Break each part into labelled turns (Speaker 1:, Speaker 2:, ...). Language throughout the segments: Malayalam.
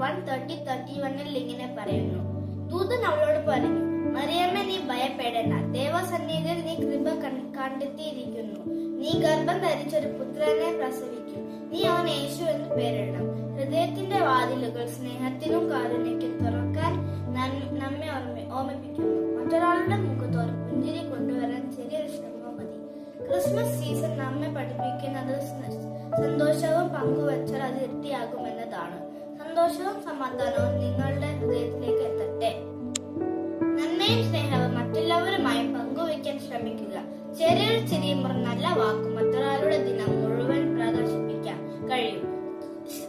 Speaker 1: 1:30-31 ഇങ്ങനെ പറയുന്നു. ദൂതൻ അവളോട് പറഞ്ഞു, മറിയമ്മേ, നീ ഭയപ്പെടേണ്ട, ദേവസന്നിധിയിൽ നീ കൃപ കണ്ടെത്തിയിരിക്കുന്നു. നീ ഗർഭം ധരിച്ചൊരു പുത്രനെ പ്രസവിക്കും. നീ അവൻ യേശു എന്ന് പേരിടണം. ഹൃദയത്തിന്റെ വാതിലുകൾ സ്നേഹത്തിനും കാരുണ്യക്കും തുറക്കാൻ നമ്മെ ഓർമ്മിപ്പിക്കുന്നു. മറ്റൊരാളുടെ മുഖത്ത് ഒരു പുഞ്ചിരി കൊണ്ടുവരാൻ ചെറിയൊരു ശ്രമം മതി. ക്രിസ്മസ് സീസൺ നമ്മെ പഠിപ്പിക്കുന്നത് സന്തോഷവും പങ്കുവച്ചാൽ അത് ഇരട്ടിയാകുമെന്നതാണ്. സന്തോഷവും സമാധാനവും നിങ്ങളുടെ ഹൃദയത്തിലേക്ക് എത്തട്ടെ. നന്മയും സ്നേഹവും മറ്റുള്ളവരുമായി പങ്കുവയ്ക്കാൻ ശ്രമിക്കുക. ചെറിയൊരു ചിരിയും നല്ല വാക്കും മറ്റൊരാളുടെ ദിനം മുഴുവൻ പ്രകാശിപ്പിക്കാൻ കഴിയും.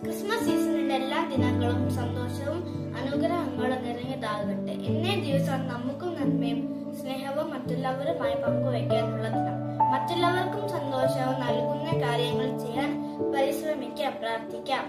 Speaker 1: ക്രിസ്മസ് സീസണിന്റെ എല്ലാ ദിനങ്ങളും സന്തോഷവും അനുഗ്രഹങ്ങളും നിറഞ്ഞതാകട്ടെ. ഇന്നേ ദിവസം നമുക്കും നന്മയും സ്നേഹവും മറ്റുള്ളവരുമായി പങ്കുവയ്ക്കാനുള്ള ദിനം. മറ്റുള്ളവർക്കും സന്തോഷവും നൽകുന്ന കാര്യങ്ങൾ ചെയ്യാൻ പരിശ്രമിക്കാം, പ്രാർത്ഥിക്കാം.